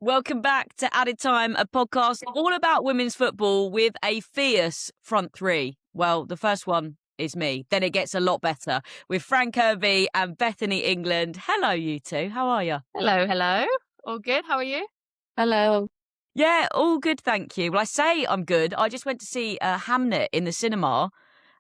Welcome back to Added Time, a podcast all about women's football with a fierce front three. Well, the first one is me. Then it gets a lot better with Fran Kirby and Bethany England. Hello, you two. How are you? Hello. All good? How are you? Hello. Yeah, all good, thank you. Well, I say I'm good. I just went to see Hamnet in the cinema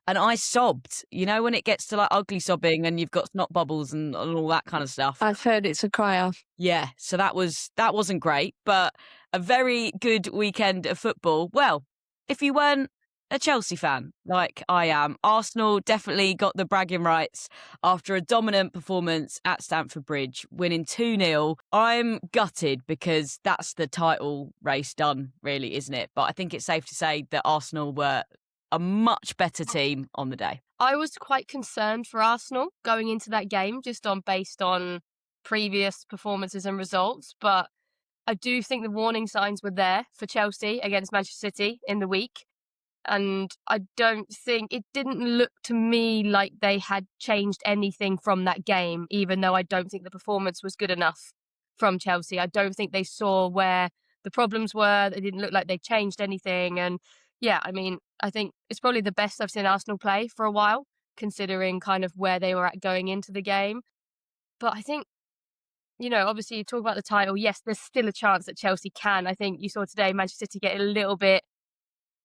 and I sobbed. You know, when it gets to like ugly sobbing and you've got snot bubbles and all that kind of stuff. I've heard it's a crier. Yeah, so that wasn't great, but a very good weekend of football. Well, if you weren't a Chelsea fan like I am, Arsenal definitely got the bragging rights after a dominant performance at Stamford Bridge, winning 2-0. I'm gutted because that's the title race done, really, isn't it? But I think it's safe to say that Arsenal were a much better team on the day. I was quite concerned for Arsenal going into that game, based on previous performances and results. But I do think the warning signs were there for Chelsea against Manchester City in the week. And I don't think it didn't look to me like they had changed anything from that game, even though I don't think the performance was good enough from Chelsea. I don't think they saw where the problems were. It didn't look like they changed anything. And yeah, I mean, I think it's probably the best I've seen Arsenal play for a while, considering kind of where they were at going into the game. But I think, obviously you talk about the title. Yes, there's still a chance that Chelsea can. I think you saw today Manchester City get a little bit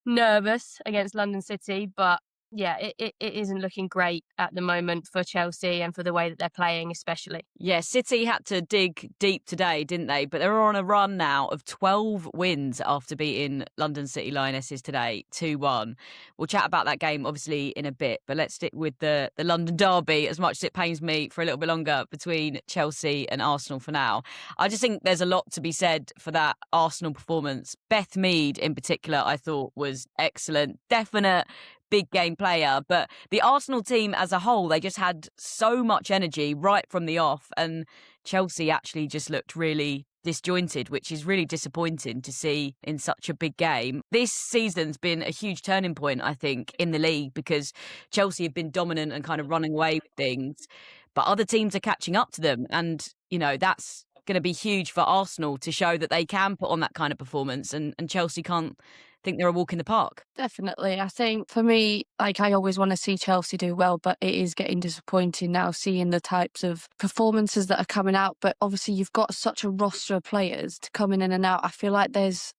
nervous against London City, but yeah, it isn't looking great at the moment for Chelsea and for the way that they're playing, especially. Yeah, City had to dig deep today, didn't they? But they're on a run now of 12 wins after beating London City Lionesses today, 2-1. We'll chat about that game, obviously, in a bit, but let's stick with the London derby, as much as it pains me for a little bit longer, between Chelsea and Arsenal for now. I just think there's a lot to be said for that Arsenal performance. Beth Mead, in particular, I thought was excellent. Definite big game player, but the Arsenal team as a whole, they just had so much energy right from the off, and Chelsea actually just looked really disjointed, which is really disappointing to see in such a big game. This season's been a huge turning point, I think, in the league, because Chelsea have been dominant and kind of running away with things, but other teams are catching up to them, and that's going to be huge for Arsenal to show that they can put on that kind of performance, and Chelsea can't think they're a walk in the park. Definitely. I think for me, I always want to see Chelsea do well, but it is getting disappointing now seeing the types of performances that are coming out. But obviously you've got such a roster of players to come in and out. I feel like there's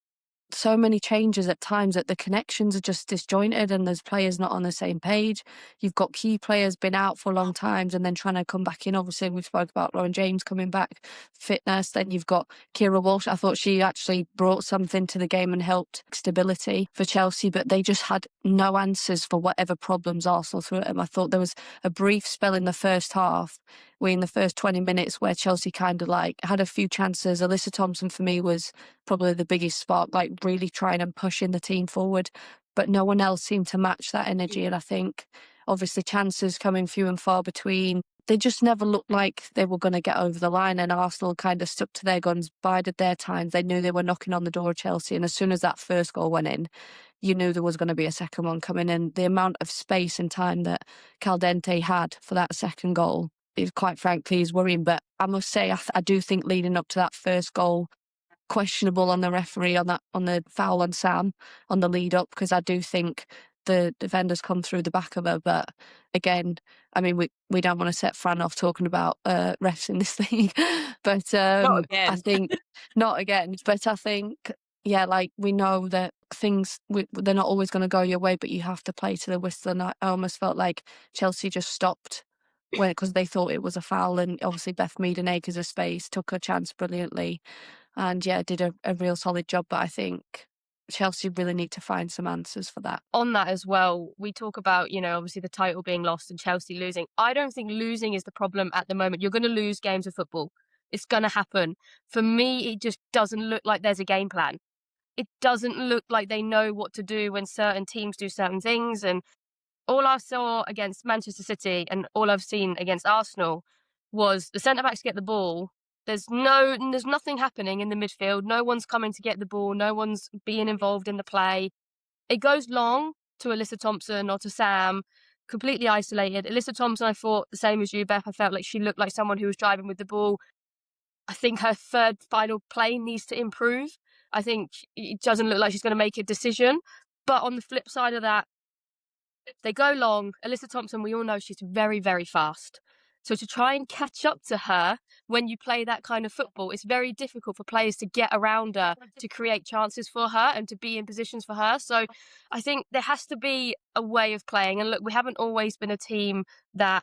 so many changes at times that the connections are just disjointed and there's players not on the same page. You've got key players been out for long times and then trying to come back in. Obviously, we spoke about Lauren James coming back, fitness. Then you've got Kira Walsh. I thought she actually brought something to the game and helped stability for Chelsea, but they just had no answers for whatever problems Arsenal threw at them. I thought there was a brief spell in the first half, in the first 20 minutes, where Chelsea kind of had a few chances. Alyssa Thompson for me was probably the biggest spark, really trying and pushing the team forward, but no one else seemed to match that energy. And I think obviously chances coming few and far between. They just never looked like they were going to get over the line, and Arsenal kind of stuck to their guns, bided their times. They knew they were knocking on the door of Chelsea, and as soon as that first goal went in, you knew there was going to be a second one coming in. The amount of space and time that Caldente had for that second goal is, quite frankly, is worrying. But I must say, I do think leading up to that first goal, questionable on the referee on the foul on Sam on the lead up, because I do think the defenders come through the back of her. But again, I mean, we don't want to set Fran off talking about refs in this league, but Not again. I think not again. But I think, yeah, we know that things they're not always going to go your way, but you have to play to the whistle. And I almost felt like Chelsea just stopped because they thought it was a foul, and obviously Beth Mead in acres of space took her chance brilliantly, and yeah, did a real solid job. But I think Chelsea really need to find some answers for that. On that as well, we talk about, obviously the title being lost and Chelsea losing. I don't think losing is the problem at the moment. You're going to lose games of football. It's going to happen. For me, it just doesn't look like there's a game plan. It doesn't look like they know what to do when certain teams do certain things. And all I saw against Manchester City and all I've seen against Arsenal was the centre-backs get the ball. There's nothing happening in the midfield. No one's coming to get the ball. No one's being involved in the play. It goes long to Alyssa Thompson or to Sam, completely isolated. Alyssa Thompson, I thought the same as you, Beth. I felt like she looked like someone who was driving with the ball. I think her third final play needs to improve. I think it doesn't look like she's going to make a decision. But on the flip side of that, they go long. Alyssa Thompson, we all know she's very, very fast. So to try and catch up to her when you play that kind of football, it's very difficult for players to get around her, to create chances for her and to be in positions for her. So I think there has to be a way of playing. And look, we haven't always been a team that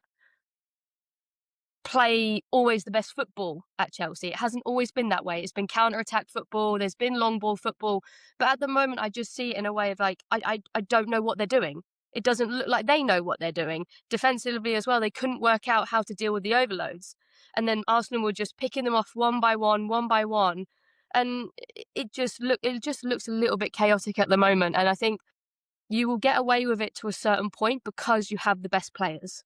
play always the best football at Chelsea. It hasn't always been that way. It's been counter-attack football. There's been long ball football. But at the moment, I just see it in a way of like, I don't know what they're doing. It doesn't look like they know what they're doing. Defensively as well, they couldn't work out how to deal with the overloads. And then Arsenal were just picking them off one by one. And it just looks a little bit chaotic at the moment. And I think you will get away with it to a certain point because you have the best players.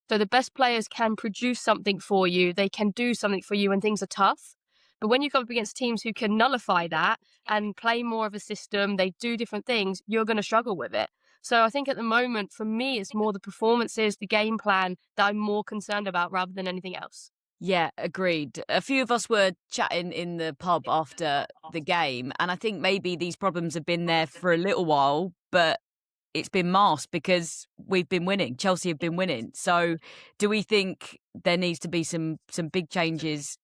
So the best players can produce something for you. They can do something for you when things are tough. But when you come up against teams who can nullify that and play more of a system, they do different things, you're going to struggle with it. So I think at the moment, for me, it's more the performances, the game plan that I'm more concerned about rather than anything else. Yeah, agreed. A few of us were chatting in the pub after the game, and I think maybe these problems have been there for a little while, but it's been masked because we've been winning. Chelsea have been winning. So do we think there needs to be some big changes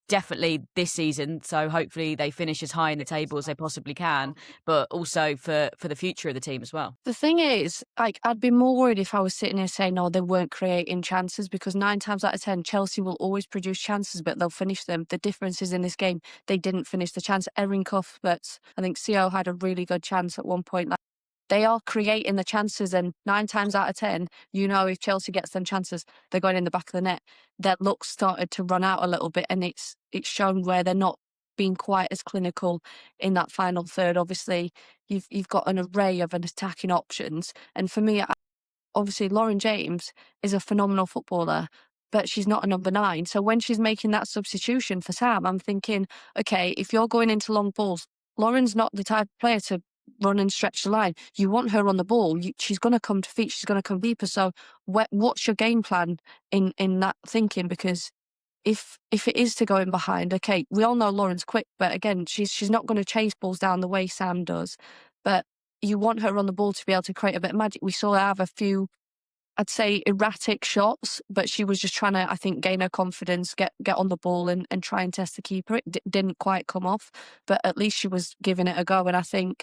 definitely this season? So hopefully they finish as high in the table as they possibly can, but also for the future of the team as well. The thing is, like, I'd be more worried if I was sitting here saying, no, they weren't creating chances, because 9 times out of 10, Chelsea will always produce chances, but they'll finish them. The difference is in this game, they didn't finish the chance. Erin Cuthbert's, I think CO had a really good chance at one point. Like, they are creating the chances, and 9 times out of 10, you know, if Chelsea gets them chances, they're going in the back of the net. Their luck started to run out a little bit, and it's shown where they're not being quite as clinical in that final third. Obviously, you've got an array of attacking options, and for me, obviously, Lauren James is a phenomenal footballer, but she's not a number 9. So when she's making that substitution for Sam, I'm thinking, okay, if you're going into long balls, Lauren's not the type of player to run and stretch the line. You want her on the ball. She's going to come to feet. She's going to come deeper. So what's your game plan in that thinking? Because if it is to go in behind, okay, we all know Lauren's quick, but again, she's not going to chase balls down the way Sam does. But you want her on the ball to be able to create a bit of magic. We saw her have a few, I'd say, erratic shots, but she was just trying to, I think, gain her confidence, get on the ball and try and test the keeper. It didn't quite come off, but at least she was giving it a go. And I think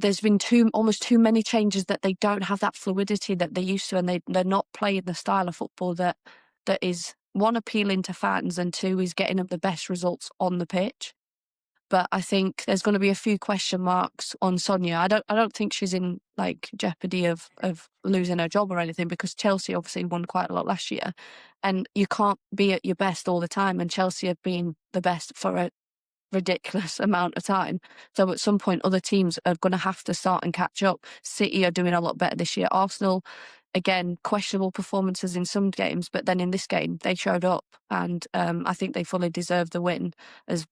there's been almost too many changes that they don't have that fluidity that they used to, and they're not playing the style of football that is, one, appealing to fans, and 2, is getting them the best results on the pitch. But I think there's going to be a few question marks on Sonia. I don't think she's in like jeopardy of losing her job or anything, because Chelsea obviously won quite a lot last year, and you can't be at your best all the time, and Chelsea have been the best for a ridiculous amount of time. So at some point, other teams are going to have to start and catch up. City are doing a lot better this year. Arsenal, again, questionable performances in some games, but then in this game, they showed up, and I think they fully deserved the win. As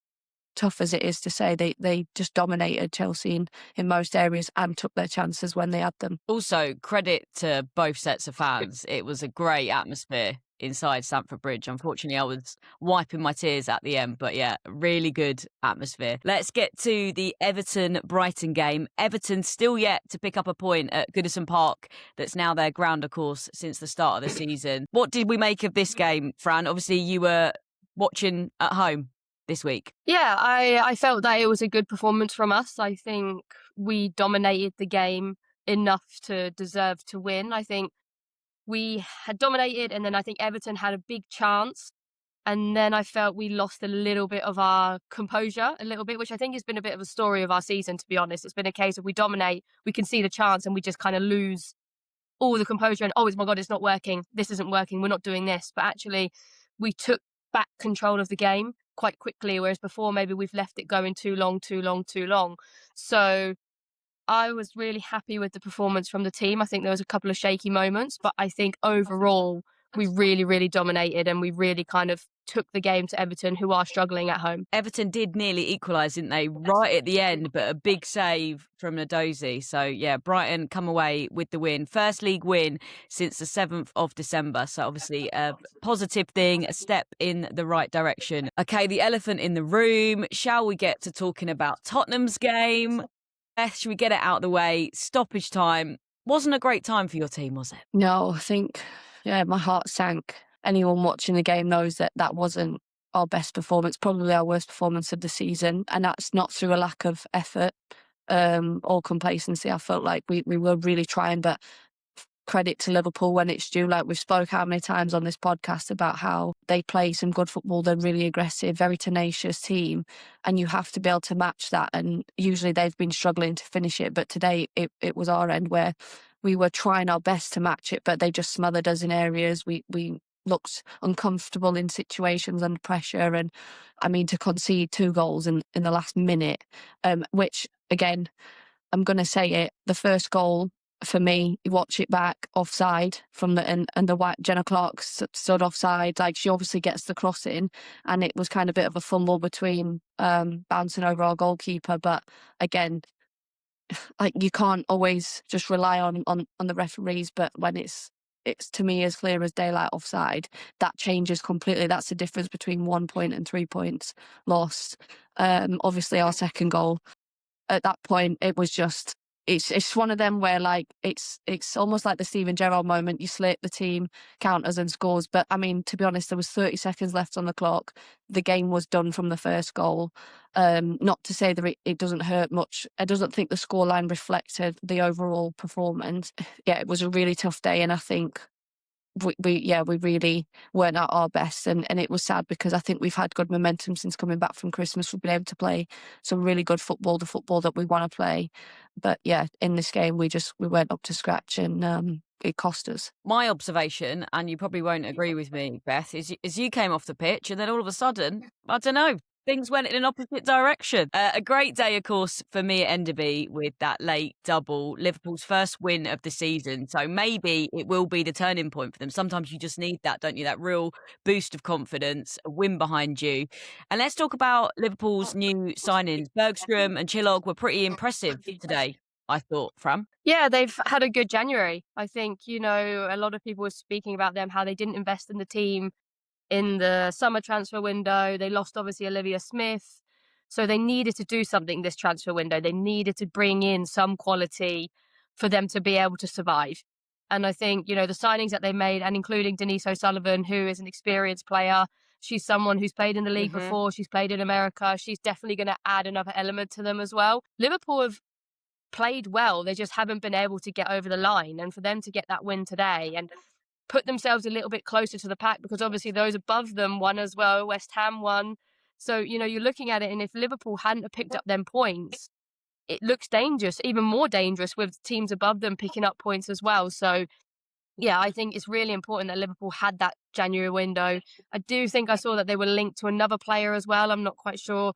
tough as it is to say, they just dominated Chelsea in most areas and took their chances when they had them. Also, credit to both sets of fans. It was a great atmosphere inside Stamford Bridge. Unfortunately, I was wiping my tears at the end, but yeah, really good atmosphere. Let's get to the Everton-Brighton game. Everton still yet to pick up a point at Goodison Park. That's now their ground, of course, since the start of the season. What did we make of this game, Fran? Obviously, you were watching at home this week. Yeah, I felt that it was a good performance from us. I think we dominated the game enough to deserve to win. I think we had dominated, and then I think Everton had a big chance. And then I felt we lost a little bit of our composure, which I think has been a bit of a story of our season, to be honest. It's been a case of we dominate, we can see the chance, and we just kind of lose all the composure and, oh my God, it's not working. This isn't working. We're not doing this. But actually, we took back control of the game quite quickly, whereas before maybe we've left it going too long. So I was really happy with the performance from the team. I think there was a couple of shaky moments, but I think overall we really, really dominated, and we really kind of took the game to Everton, who are struggling at home. Everton did nearly equalise, didn't they? Right at the end, but a big save from Nadozie. So, yeah, Brighton come away with the win. First league win since the 7th of December. So, obviously, a positive thing, a step in the right direction. Okay, the elephant in the room. Shall we get to talking about Tottenham's game? Beth, should we get it out of the way? Stoppage time. Wasn't a great time for your team, was it? No, I think, my heart sank. Anyone watching the game knows that that wasn't our best performance, probably our worst performance of the season. And that's not through a lack of effort or complacency. I felt like we were really trying, but credit to Liverpool when it's due. Like we've spoke how many times on this podcast about how they play some good football. They're really aggressive, very tenacious team, and you have to be able to match that. And usually they've been struggling to finish it, but today it was our end where we were trying our best to match it, but they just smothered us in areas. We looked uncomfortable in situations under pressure, and I mean to concede 2 goals in the last minute, which again, I'm going to say it, the first goal for me, you watch it back, offside from and the white Jenna Clark stood offside. Like she obviously gets the cross in, and it was kind of a bit of a fumble between bouncing over our goalkeeper. But again, like you can't always just rely on the referees. But when it's to me as clear as daylight offside, that changes completely. That's the difference between 1 point and 3 points lost. Obviously, our second goal at that point, it was just. It's one of them where like it's almost like the Steven Gerrard moment. You slate the team, counters and scores. But I mean, to be honest, there was 30 seconds left on the clock. The game was done from the first goal. Not to say that it doesn't hurt much. I doesn't think the scoreline reflected the overall performance. Yeah, it was a really tough day, and I think we really weren't at our best, and it was sad because I think we've had good momentum since coming back from Christmas. We've been able to play some really good football, the football that we want to play. But yeah, in this game we weren't up to scratch, and it cost us. My observation, and you probably won't agree with me, Beth, is you came off the pitch and then all of a sudden, I don't know, things went in an opposite direction. A great day, of course, for me at Enderby with that late double, Liverpool's first win of the season. So maybe it will be the turning point for them. Sometimes you just need that, don't you? That real boost of confidence, a win behind you. And let's talk about Liverpool's new signings. Bergstrom and Chillog were pretty impressive today, I thought, Fran. Yeah, they've had a good January. I think, a lot of people were speaking about them, how they didn't invest in the team in the summer transfer window. They lost, obviously, Olivia Smith. So they needed to do something this transfer window. They needed to bring in some quality for them to be able to survive. And I think, the signings that they made, and including Denise O'Sullivan, who is an experienced player. She's someone who's played in the league before. She's played in America. She's definitely going to add another element to them as well. Liverpool have played well. They just haven't been able to get over the line. And for them to get that win today and put themselves a little bit closer to the pack, because obviously those above them won as well. West Ham won. So, you're looking at it, and if Liverpool hadn't have picked up them points, it looks dangerous, even more dangerous with teams above them picking up points as well. So, yeah, I think it's really important that Liverpool had that January window. I do think I saw that they were linked to another player as well. I'm not quite sure.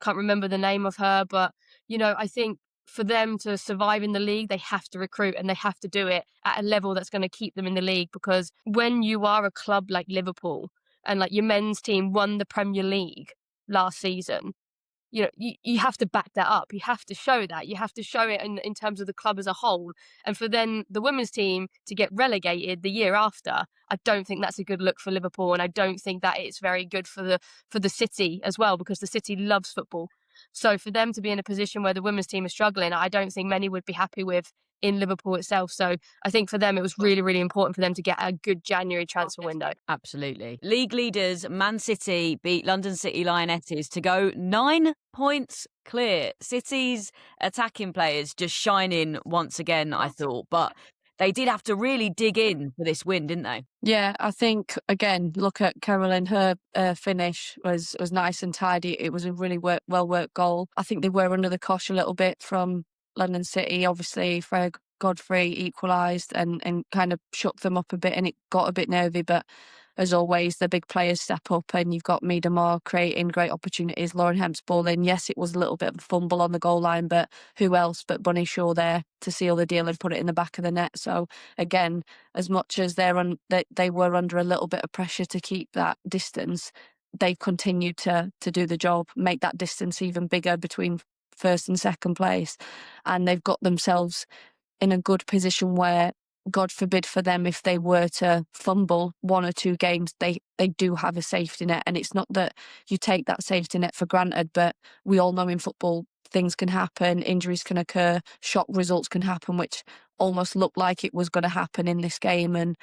Can't remember the name of her. But, I think for them to survive in the league, they have to recruit, and they have to do it at a level that's going to keep them in the league. Because when you are a club like Liverpool, and like your men's team won the Premier League last season, you have to back that up. You have to show that. You have to show it in terms of the club as a whole. And for then the women's team to get relegated the year after, I don't think that's a good look for Liverpool, and I don't think that it's very good for the city as well, because the city loves football. So for them to be in a position where the women's team is struggling, I don't think many would be happy with in Liverpool itself. So I think for them, it was really, really important for them to get a good January transfer window. Absolutely. League leaders Man City beat London City Lionesses to go 9 points clear. City's attacking players just shining once again, I thought. But they did have to really dig in for this win, didn't they? Yeah, I think, again, look at Carolyn. Her finish was nice and tidy. It was a really well-worked goal. I think they were under the cosh a little bit from London City. Obviously, Freya Godfrey equalised and kind of shook them up a bit, and it got a bit nervy. But as always, the big players step up, and you've got Miedemar creating great opportunities. Lauren Hemp's ball in. Yes, it was a little bit of a fumble on the goal line, but who else but Bunny Shaw there to seal the deal and put it in the back of the net. So again, as much as they were under a little bit of pressure to keep that distance, they continue to do the job, make that distance even bigger between first and second place. And they've got themselves in a good position where, God forbid for them, if they were to fumble 1 or 2 games, they do have a safety net. And it's not that you take that safety net for granted, but we all know in football things can happen, injuries can occur, shock results can happen, which almost looked like it was going to happen in this game. And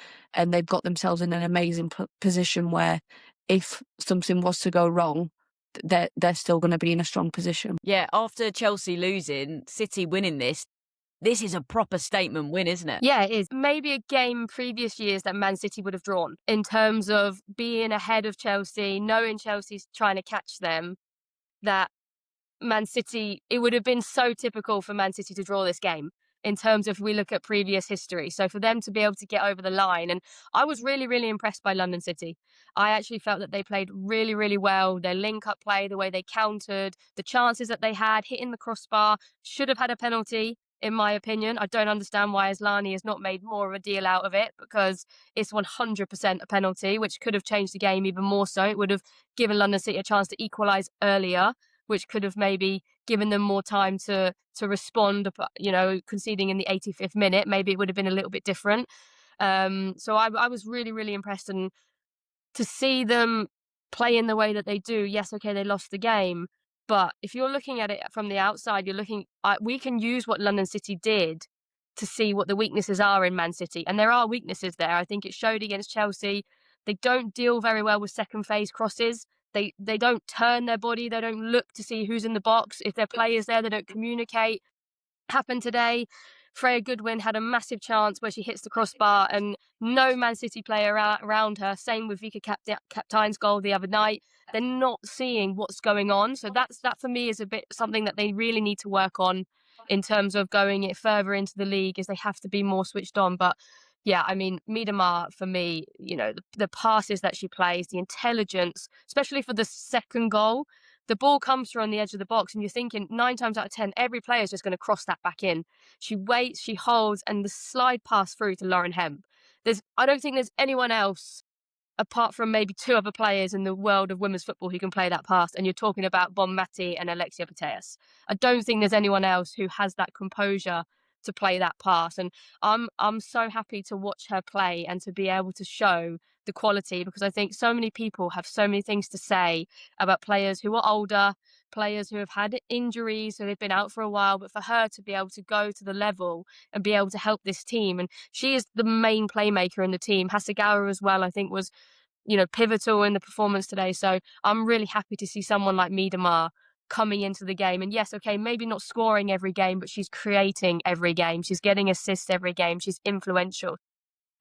they've got themselves in an amazing position where if something was to go wrong, they're still going to be in a strong position. Yeah, after Chelsea losing, City winning this is a proper statement win, isn't it? Yeah, it is. Maybe a game previous years that Man City would have drawn in terms of being ahead of Chelsea, knowing Chelsea's trying to catch them, that Man City, it would have been so typical for Man City to draw this game in terms of if we look at previous history. So for them to be able to get over the line, and I was really, really impressed by London City. I actually felt that they played really, really well. Their link-up play, the way they countered, the chances that they had, hitting the crossbar, should have had a penalty, in my opinion. I don't understand why Aslani has not made more of a deal out of it, because it's 100% a penalty, which could have changed the game even more so. It would have given London City a chance to equalise earlier, which could have maybe given them more time to respond, conceding in the 85th minute. Maybe it would have been a little bit different. So I was really, really impressed. And to see them play in the way that they do, yes, okay, they lost the game. But if you're looking at it from the outside, we can use what London City did to see what the weaknesses are in Man City. And there are weaknesses there. I think it showed against Chelsea. They don't deal very well with second phase crosses. They don't turn their body. They don't look to see who's in the box. If their players there, they don't communicate. Happened today. Freya Goodwin had a massive chance where she hits the crossbar and no Man City player around her. Same with Vika Kaptein's goal the other night. They're not seeing what's going on. So that for me is a bit something that they really need to work on in terms of going it further into the league, is they have to be more switched on. But yeah, I mean, Miedema, for me, the passes that she plays, the intelligence, especially for the second goal, the ball comes through on the edge of the box and you're thinking 9 times out of 10, every player is just going to cross that back in. She waits, she holds, and the slide pass through to Lauren Hemp. I don't think there's anyone else, apart from maybe 2 other players in the world of women's football, who can play that pass. And you're talking about Bon Mati and Alexia Putellas. I don't think there's anyone else who has that composure to play that pass. And I'm so happy to watch her play and to be able to show the quality, because I think so many people have so many things to say about players who are older, players who have had injuries, so they've been out for a while. But for her to be able to go to the level and be able to help this team, and she is the main playmaker in the team. Hasegawa as well, I think, was pivotal in the performance today. So I'm really happy to see someone like Miedema coming into the game. And yes, okay, maybe not scoring every game, but she's creating every game. She's getting assists every game. She's influential.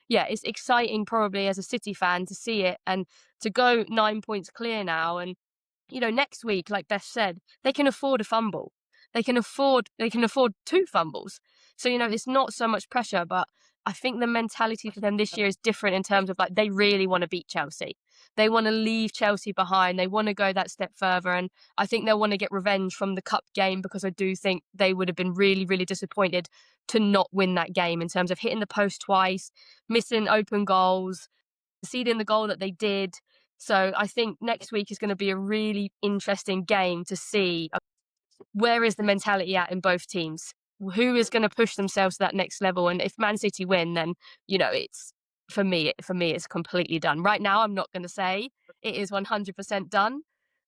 Yeah, it's exciting probably as a City fan to see it and to go 9 points clear now. And, next week, like Beth said, they can afford a fumble. They can afford 2 fumbles. So, it's not so much pressure, but I think the mentality for them this year is different in terms of they really want to beat Chelsea. They want to leave Chelsea behind. They want to go that step further. And I think they'll want to get revenge from the cup game, because I do think they would have been really, really disappointed to not win that game in terms of hitting the post twice, missing open goals, conceding the goal that they did. So I think next week is going to be a really interesting game to see where is the mentality at in both teams. Who is going to push themselves to that next level? And if Man City win, then it's for me it's completely done. Right now, I'm not going to say it is 100% done,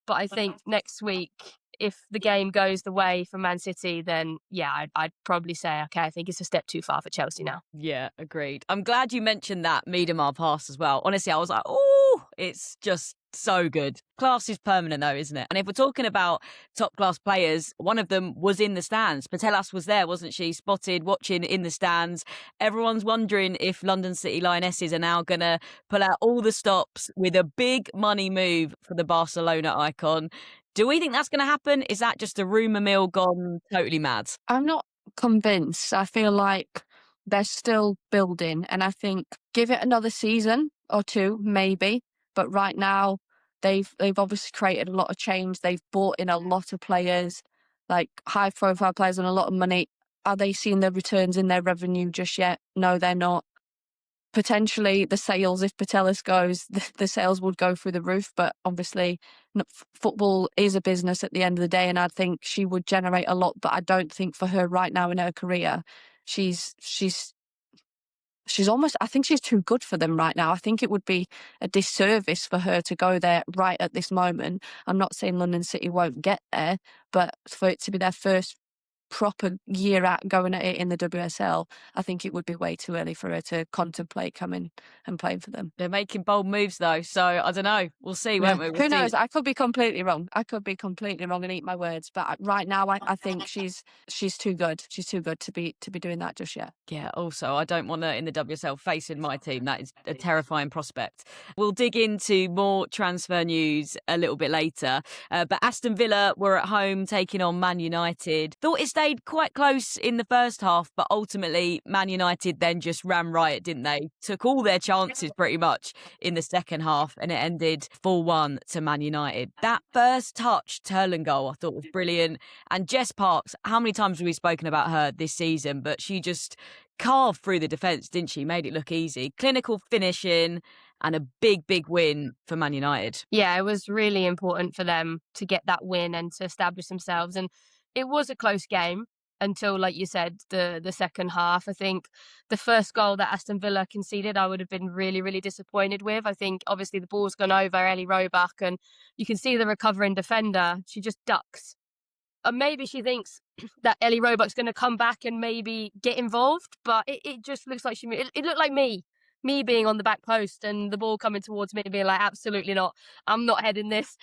but I think next week, if the game goes the way for Man City, then yeah, I'd probably say, okay, I think it's a step too far for Chelsea now. Yeah, agreed. I'm glad you mentioned that Miedema pass as well. Honestly, I was like, oh, it's just so good. Class is permanent though, isn't it? And if we're talking about top class players, one of them was in the stands. Putellas was there, wasn't she? Spotted, watching in the stands. Everyone's wondering if London City Lionesses are now going to pull out all the stops with a big money move for the Barcelona icon. Do we think that's going to happen? Is that just a rumour mill gone totally mad? I'm not convinced. I feel like they're still building, and I think give it another season or 2, maybe. But right now, they've obviously created a lot of change. They've bought in a lot of players, like high-profile players, and a lot of money. Are they seeing the returns in their revenue just yet? No, they're not. potentially the sales, if Putellas goes, the sales would go through the roof. But obviously, football is a business at the end of the day, and I think she would generate a lot. But I don't think for her right now in her career, she's almost, I think she's too good for them right now. I think it would be a disservice for her to go there right at this moment. I'm not saying London City won't get there, but for it to be their first proper year at going at it in the WSL, I think it would be way too early for her to contemplate coming and playing for them. They're making bold moves though, so I don't know. We'll see, won't we? We'll Who see. knows? I could be completely wrong. And eat my words. But right now, I think she's too good. She's too good to be doing that just yet. Yeah, also, I don't want her in the WSL facing my team. That is a terrifying prospect. We'll dig into more transfer news a little bit later. But Aston Villa were at home taking on Man United. Thought it stayed quite close in the first half, but ultimately Man United then just ran riot, didn't they? Took all their chances pretty much in the second half, and it ended 4-1 to Man United. That first touch, Turlen goal, I thought was brilliant. And Jess Parks, how many times have we spoken about her this season? But she just carved through the defence, didn't she? Made it look easy. Clinical finishing and a big, big win for Man United. Yeah, it was really important for them to get that win and to establish themselves. And it was a close game until, like you said, the second half. I think the first goal that Aston Villa conceded, I would have been really, really disappointed with. I think obviously the ball's gone over Ellie Roebuck, and you can see the recovering defender. She just ducks. And maybe she thinks that Ellie Roebuck's going to come back and maybe get involved, but it just looks like it looked like me being on the back post and the ball coming towards me and being like, absolutely not, I'm not heading this.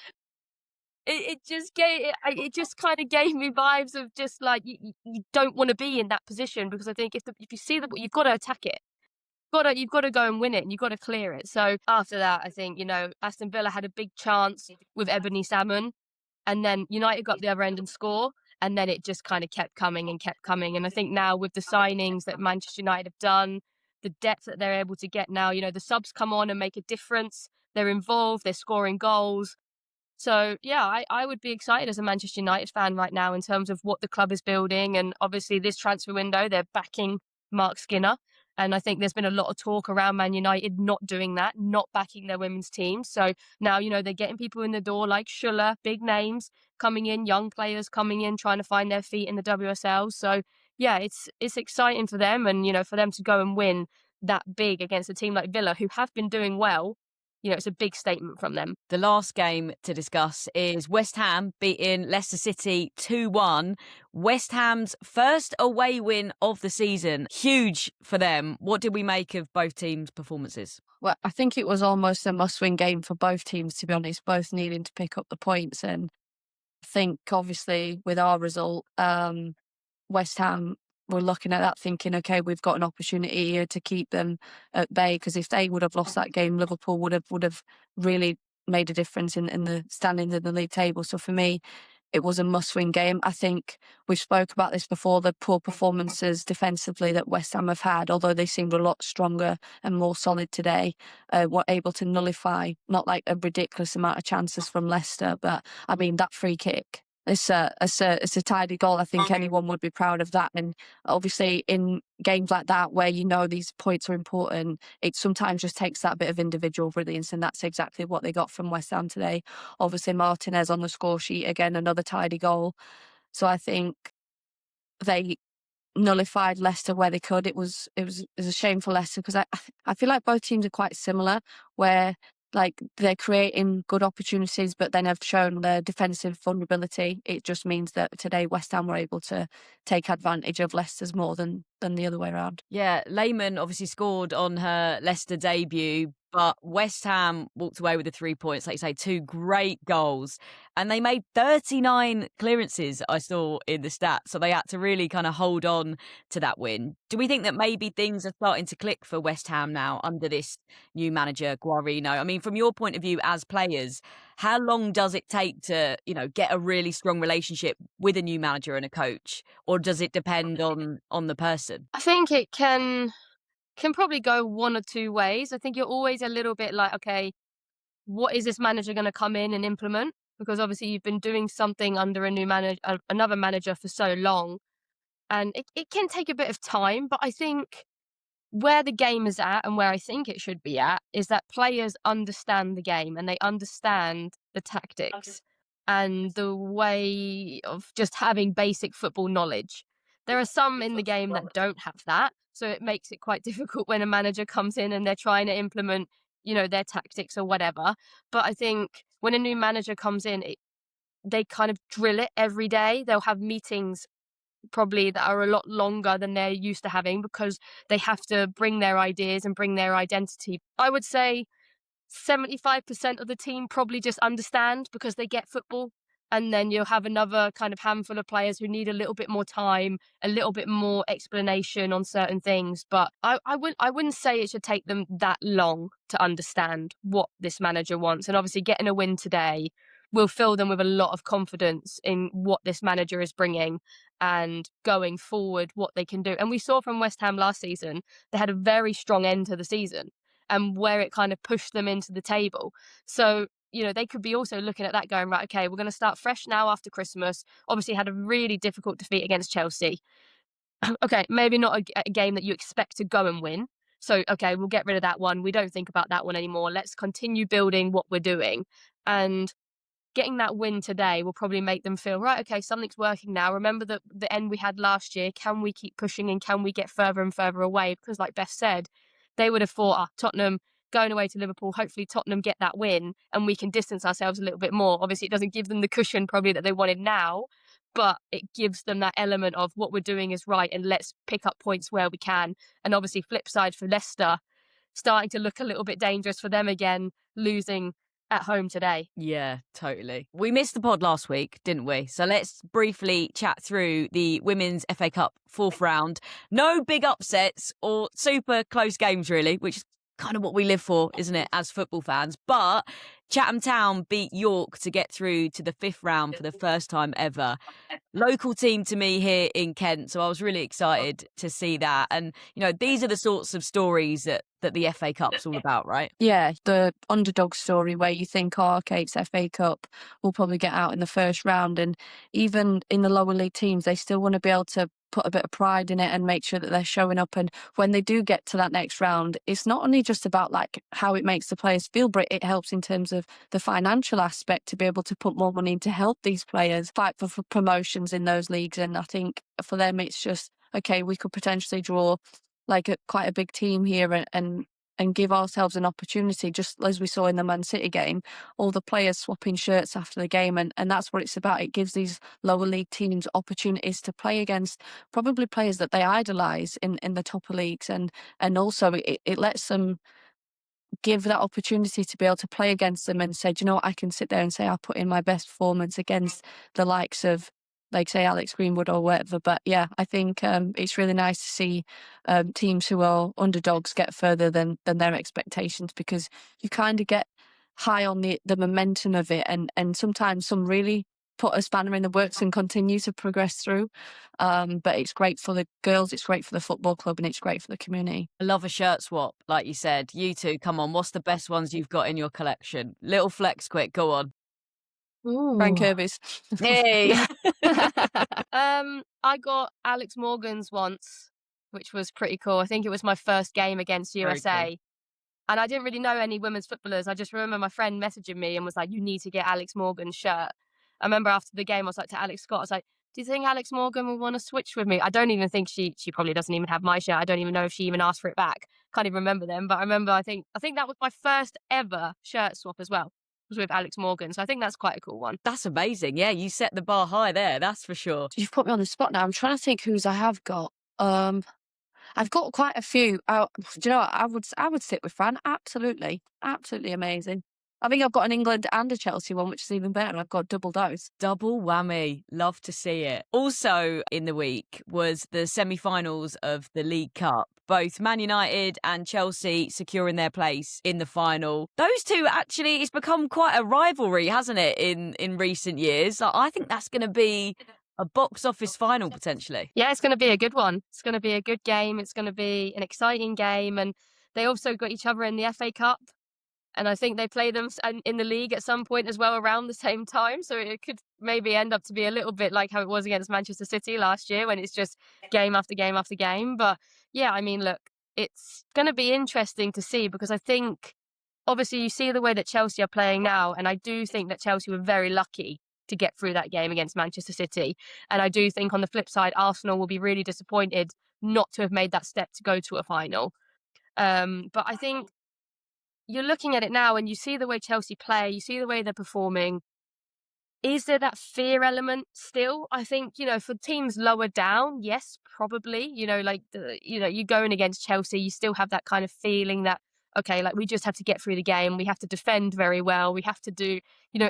It just kind of gave me vibes of just like you don't want to be in that position, because I think if you see the, you've got to attack it. You've got to go and win it, and you've got to clear it. So after that, I think, Aston Villa had a big chance with Ebony Salmon, and then United got the other end and score, and then it just kind of kept coming and kept coming. And I think now with the signings that Manchester United have done, the depth that they're able to get now, the subs come on and make a difference. They're involved, they're scoring goals. So, yeah, I would be excited as a Manchester United fan right now in terms of what the club is building. And obviously this transfer window, they're backing Mark Skinner. And I think there's been a lot of talk around Man United not doing that, not backing their women's team. So now, they're getting people in the door like Schuller, big names coming in, young players coming in, trying to find their feet in the WSL. So, yeah, it's exciting for them. And, for them to go and win that big against a team like Villa, who have been doing well, it's a big statement from them. The last game to discuss is West Ham beating Leicester City 2-1. West Ham's first away win of the season. Huge for them. What did we make of both teams' performances? Well, I think it was almost a must-win game for both teams, to be honest, both needing to pick up the points. And I think, obviously, with our result, West Ham were looking at that thinking, okay, we've got an opportunity here to keep them at bay, because if they would have lost that game, Liverpool would have really made a difference in the standings in the league table. So for me, it was a must-win game. I think we've spoke about this before, the poor performances defensively that West Ham have had, although they seemed a lot stronger and more solid today, were able to nullify, not like a ridiculous amount of chances from Leicester, but I mean, that free kick, it's a tidy goal. I think anyone would be proud of that. And obviously in games like that where these points are important, it sometimes just takes that bit of individual brilliance, and that's exactly what they got from West Ham today. Obviously Martinez on the score sheet, again, another tidy goal. So I think they nullified Leicester where they could. It was a shame for Leicester, because I feel like both teams are quite similar, where like they're creating good opportunities but then have shown their defensive vulnerability. It just means that today West Ham were able to take advantage of Leicester's more than the other way around. Yeah, Lehmann obviously scored on her Leicester debut, but West Ham walked away with the 3 points, like you say, 2 great goals. And they made 39 clearances, I saw in the stats. So they had to really kind of hold on to that win. Do we think that maybe things are starting to click for West Ham now under this new manager, Guarino? I mean, from your point of view as players, how long does it take to, get a really strong relationship with a new manager and a coach? Or does it depend on the person? I think it can probably go one or two ways. I think you're always a little bit like, okay, what is this manager going to come in and implement? Because obviously you've been doing something under a new manager, another manager for so long, and it can take a bit of time. But I think where the game is at and where I think it should be at is that players understand the game and they understand the tactics and the way of just having basic football knowledge. There are some in the game that don't have that, so it makes it quite difficult when a manager comes in and they're trying to implement, their tactics or whatever. But I think when a new manager comes in, they kind of drill it every day. They'll have meetings probably that are a lot longer than they're used to having because they have to bring their ideas and bring their identity. I would say 75% of the team probably just understand because they get football. And then you'll have another kind of handful of players who need a little bit more time, a little bit more explanation on certain things. But I wouldn't say it should take them that long to understand what this manager wants. And obviously getting a win today will fill them with a lot of confidence in what this manager is bringing and going forward what they can do. And we saw from West Ham last season, they had a very strong end to the season and where it kind of pushed them into the table. So, they could be also looking at that going, right, okay, we're going to start fresh now after Christmas. Obviously had a really difficult defeat against Chelsea. Okay, maybe not a game that you expect to go and win. So, okay, we'll get rid of that one. We don't think about that one anymore. Let's continue building what we're doing. And getting that win today will probably make them feel, right, okay, something's working now. Remember the end we had last year. Can we keep pushing and can we get further and further away? Because like Beth said, they would have thought, Tottenham going away to Liverpool, hopefully Tottenham get that win and we can distance ourselves a little bit more. Obviously, it doesn't give them the cushion probably that they wanted now, but it gives them that element of what we're doing is right and let's pick up points where we can. And obviously, flip side for Leicester, starting to look a little bit dangerous for them again, losing at home today. Yeah, totally. We missed the pod last week, didn't we? So let's briefly chat through the Women's FA Cup fourth round. No big upsets or super close games, really, which is kind of what we live for, isn't it, as football fans? But Chatham Town beat York to get through to the fifth round for the first time ever. Local team to me here in Kent, so I was really excited to see that. And, these are the sorts of stories that the FA Cup's all about, right? Yeah, the underdog story where you think, okay, it's FA Cup, we'll probably get out in the first round. And even in the lower league teams, they still want to be able to put a bit of pride in it and make sure that they're showing up. And when they do get to that next round, it's not only just about like how it makes the players feel, but it helps in terms of the financial aspect to be able to put more money in to help these players fight for promotions in those leagues. And I think for them, it's just, okay, we could potentially draw like quite a big team here and give ourselves an opportunity, just as we saw in the Man City game, all the players swapping shirts after the game. And that's what it's about. It gives these lower league teams opportunities to play against probably players that they idolise in the top leagues. And also it lets them give that opportunity to be able to play against them and say, I can sit there and say I put in my best performance against the likes of, like, say, Alex Greenwood or whatever. But yeah, I think it's really nice to see teams who are underdogs get further than their expectations, because you kind of get high on the momentum of it, and sometimes some really put a spanner in the works and continue to progress through. But it's great for the girls, it's great for the football club, and it's great for the community. I love a shirt swap, like you said. You two, come on, what's the best ones you've got in your collection? Little flex quick, go on. Fran Kirby's. Hey! I got Alex Morgan's once, which was pretty cool. I think it was my first game against USA. Cool. And I didn't really know any women's footballers. I just remember my friend messaging me and was like, you need to get Alex Morgan's shirt. I remember after the game, I was like to Alex Scott, I was like, do you think Alex Morgan will want to switch with me? I don't even think she probably doesn't even have my shirt. I don't even know if she even asked for it back. Can't even remember them. But I think that was my first ever shirt swap as well. Was with Alex Morgan. So I think that's quite a cool one. That's amazing. Yeah, you set the bar high there, that's for sure. You've put me on the spot now. I'm trying to think whose I have got. I've got quite a few. Do you know what? I would sit with Fran. Absolutely amazing. I think I've got an England and a Chelsea one, which is even better. I've got double dose. Double whammy. Love to see it. Also in the week was the semi-finals of the League Cup. Both Man United and Chelsea securing their place in the final. Those two, actually, it's become quite a rivalry, hasn't it, in recent years? I think that's going to be a box office final, potentially. Yeah, it's going to be a good one. It's going to be a good game. It's going to be an exciting game. And they also got each other in the FA Cup. And I think they play them in the league at some point as well around the same time. So it could maybe end up to be a little bit like how it was against Manchester City last year when it's just game after game after game. But yeah, I mean, look, it's going to be interesting to see, because I think, obviously, you see the way that Chelsea are playing now, and I do think that Chelsea were very lucky to get through that game against Manchester City. And I do think, on the flip side, Arsenal will be really disappointed not to have made that step to go to a final. But I think you're looking at it now and you see the way Chelsea play, you see the way they're performing. Is there that fear element still? I think, for teams lower down, yes, probably. You're going against Chelsea, you still have that kind of feeling that, okay, like, we just have to get through the game. We have to defend very well. We have to do,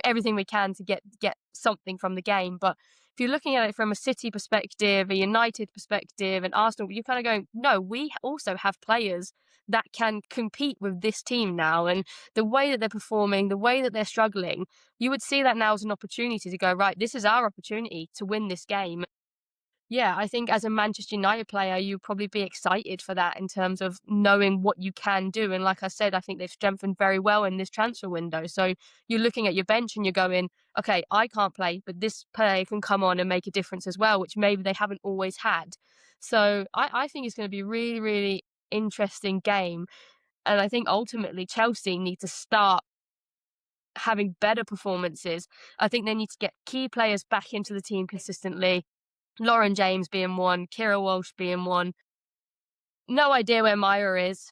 everything we can to get something from the game. But if you're looking at it from a City perspective, a United perspective, and Arsenal, you're kind of going, no, we also have players that can compete with this team now. And the way that they're performing, the way that they're struggling, you would see that now as an opportunity to go, right, this is our opportunity to win this game. Yeah, I think as a Manchester United player, you'd probably be excited for that in terms of knowing what you can do. And like I said, I think they've strengthened very well in this transfer window. So you're looking at your bench and you're going, okay, I can't play, but this player can come on and make a difference as well, which maybe they haven't always had. So I think it's going to be a really, really interesting game. And I think ultimately Chelsea need to start having better performances. I think they need to get key players back into the team consistently. Lauren James being one, Kira Walsh being one. No idea where Myra is.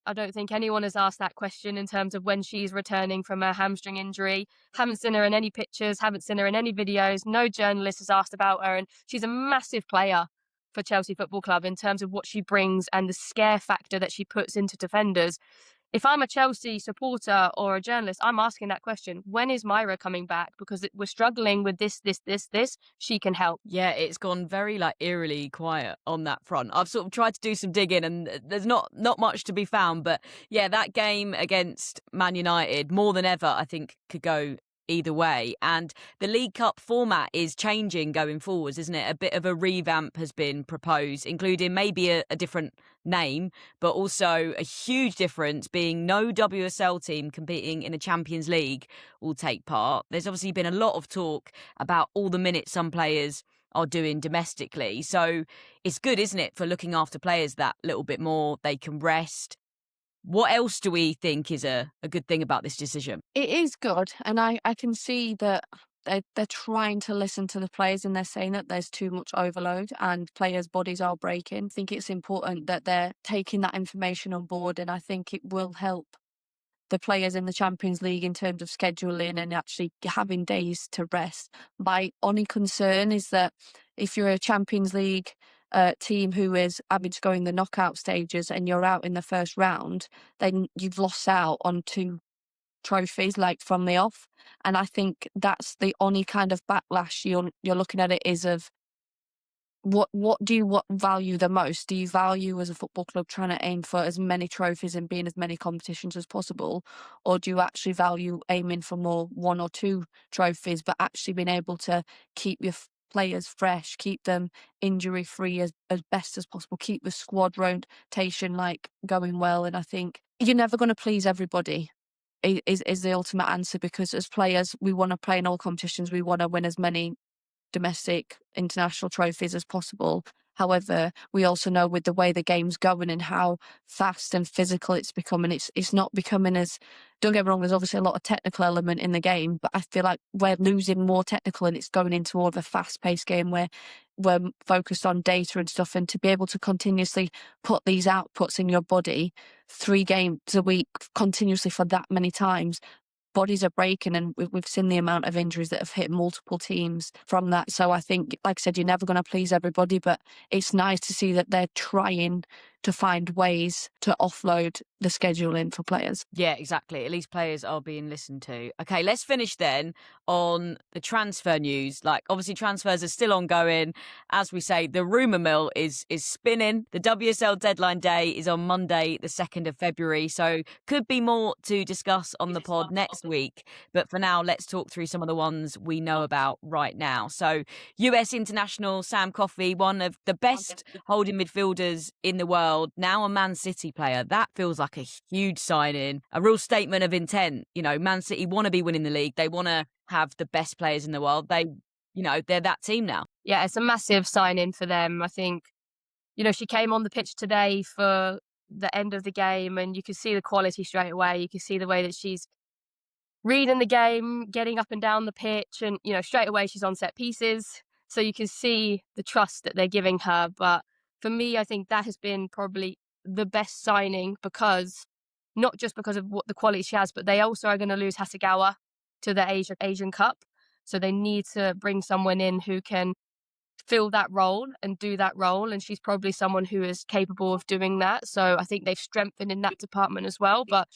I don't think anyone has asked that question in terms of when she's returning from her hamstring injury. Haven't seen her in any pictures, haven't seen her in any videos. No journalist has asked about her, and she's a massive player for Chelsea Football Club in terms of what she brings and the scare factor that she puts into defenders. If I'm a Chelsea supporter or a journalist, I'm asking that question. When is Myra coming back? Because we're struggling with this. She can help. Yeah, it's gone very eerily quiet on that front. I've sort of tried to do some digging and there's not much to be found. But yeah, that game against Man United, more than ever, I think could go either way. And the League Cup format is changing going forwards, isn't it? A bit of a revamp has been proposed, including maybe a different name, but also a huge difference being no WSL team competing in a Champions League will take part. There's obviously been a lot of talk about all the minutes some players are doing domestically. So it's good, isn't it, for looking after players that little bit more, they can rest. What else do we think is a good thing about this decision? It is good, and I can see that they're trying to listen to the players, and they're saying that there's too much overload and players' bodies are breaking. I think it's important that they're taking that information on board, and I think it will help the players in the Champions League in terms of scheduling and actually having days to rest. My only concern is that if you're a Champions League team who is having to go in the knockout stages and you're out in the first round, then you've lost out on 2 trophies from the off. And I think that's the only kind of backlash you're looking at it is of what do you value the most? Do you value as a football club trying to aim for as many trophies and be in as many competitions as possible? Or do you actually value aiming for more 1 or 2 trophies, but actually being able to keep your players fresh, keep them injury free as best as possible, keep the squad rotation going well? And I think you're never going to please everybody is the ultimate answer, because as players, we want to play in all competitions. We want to win as many domestic, international trophies as possible. However, we also know with the way the game's going and how fast and physical it's becoming, it's not becoming as, don't get me wrong, there's obviously a lot of technical element in the game, but I feel like we're losing more technical and it's going into more of a fast-paced game where we're focused on data and stuff. And to be able to continuously put these outputs in your body 3 games a week continuously for that many times, bodies are breaking, and we've seen the amount of injuries that have hit multiple teams from that. So I think, like I said, you're never going to please everybody, but it's nice to see that they're trying to find ways to offload the scheduling for players. Yeah, exactly. At least players are being listened to. Okay, let's finish then on the transfer news. Obviously transfers are still ongoing. As we say, the rumour mill is spinning. The WSL deadline day is on Monday, the 2nd of February. So could be more to discuss on the pod next week. But for now, let's talk through some of the ones we know about right now. So US international Sam Coffey, one of the best holding midfielders in the world, now a Man City player. That feels like a huge signing, a real statement of intent. Man City want to be winning the league. They want to have the best players in the world. They're that team now. Yeah, it's a massive signing for them. I think, she came on the pitch today for the end of the game, and you could see the quality straight away. You could see the way that she's reading the game, getting up and down the pitch, and straight away she's on set pieces. So you can see the trust that they're giving her. But for me, I think that has been probably the best signing, because not just because of what the quality she has, but they also are going to lose Hasegawa to the Asian Cup. So they need to bring someone in who can fill that role and do that role. And she's probably someone who is capable of doing that. So I think they've strengthened in that department as well. But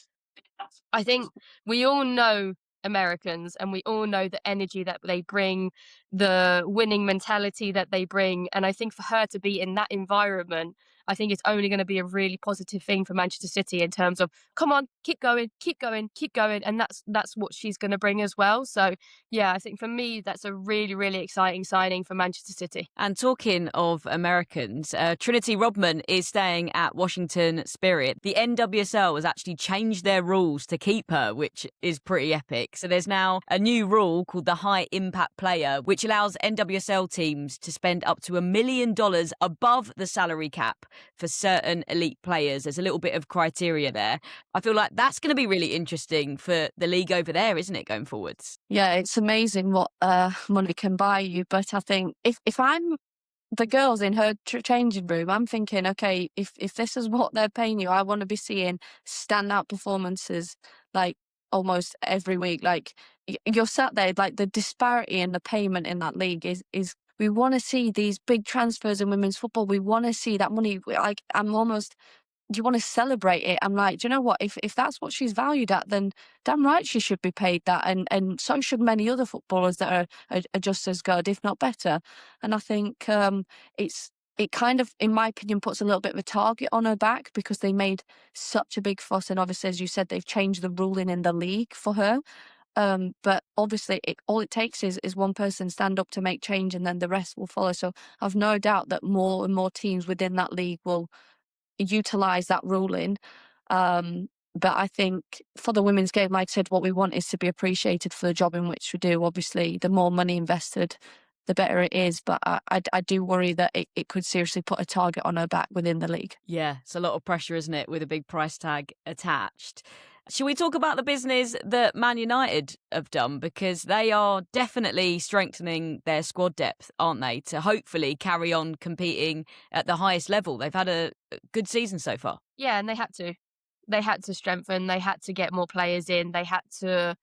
I think we all know Americans, and we all know the energy that they bring, the winning mentality that they bring. And I think for her to be in that environment, I think it's only going to be a really positive thing for Manchester City in terms of, come on, keep going, keep going, keep going. And that's what she's going to bring as well. So yeah, I think for me, that's a really, really exciting signing for Manchester City. And talking of Americans, Trinity Rodman is staying at Washington Spirit. The NWSL has actually changed their rules to keep her, which is pretty epic. So there's now a new rule called the High Impact Player, which allows NWSL teams to spend up to $1 million above the salary cap for certain elite players. There's a little bit of criteria there. I feel like that's going to be really interesting for the league over there, isn't it, going forwards? Yeah, it's amazing what money can buy you. But I think if I'm the girls in her changing room, I'm thinking, okay, if this is what they're paying you, I want to be seeing standout performances like almost every week. Like you're sat there, like the disparity in the payment in that league is we want to see these big transfers in women's football. We want to see that money. Like you want to celebrate it. I'm like, do you know what? If that's what she's valued at, then damn right she should be paid that. And so should many other footballers that are just as good, if not better. And I think it kind of, in my opinion, puts a little bit of a target on her back, because they made such a big fuss. And obviously, as you said, they've changed the ruling in the league for her. But obviously, all it takes is one person stand up to make change, and then the rest will follow. So I've no doubt that more and more teams within that league will utilize that ruling. But I think for the women's game, like I said, what we want is to be appreciated for the job in which we do. Obviously, the more money invested, the better it is. But I do worry that it could seriously put a target on her back within the league. Yeah, it's a lot of pressure, isn't it, with a big price tag attached. Shall we talk about the business that Man United have done? Because they are definitely strengthening their squad depth, aren't they, to hopefully carry on competing at the highest level. They've had a good season so far. Yeah, and they had to. They had to strengthen. They had to get more players in. They had to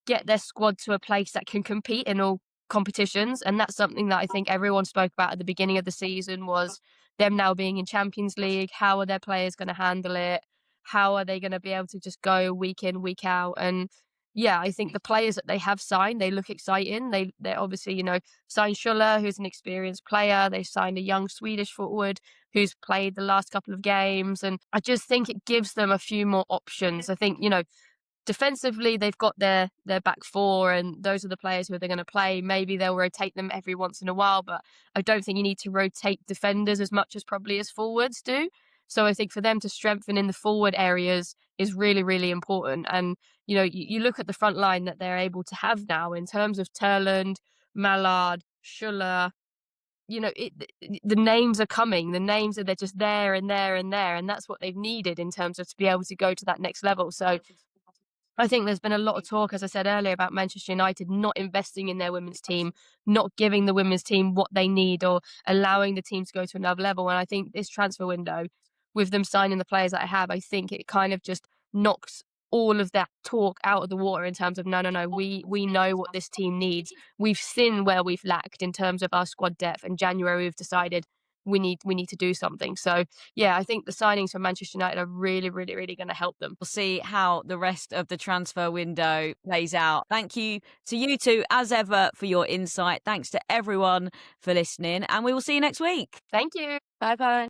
get their squad to a place that can compete in all competitions. And that's something that I think everyone spoke about at the beginning of the season, was them now being in Champions League. How are their players going to handle it? How are they going to be able to just go week in, week out? And yeah, I think the players that they have signed, they look exciting. They're obviously, signed Schuller, who's an experienced player. They signed a young Swedish forward who's played the last couple of games. And I just think it gives them a few more options. I think, defensively, they've got their back four, and those are the players who they're going to play. Maybe they'll rotate them every once in a while, but I don't think you need to rotate defenders as much as probably as forwards do. So I think for them to strengthen in the forward areas is really, really important. And, you look at the front line that they're able to have now in terms of Turland, Mallard, Schuller. The names are coming. The names they're just there and there and there. And that's what they've needed in terms of to be able to go to that next level. So I think there's been a lot of talk, as I said earlier, about Manchester United not investing in their women's team, not giving the women's team what they need, or allowing the team to go to another level. And I think this transfer window, with them signing the players that I have, I think it kind of just knocks all of that talk out of the water in terms of no, we know what this team needs. We've seen where we've lacked in terms of our squad depth. In January, we've decided we need to do something. So yeah, I think the signings for Manchester United are really, really, really going to help them. We'll see how the rest of the transfer window plays out. Thank you to you two, as ever, for your insight. Thanks to everyone for listening, and we will see you next week. Thank you. Bye-bye.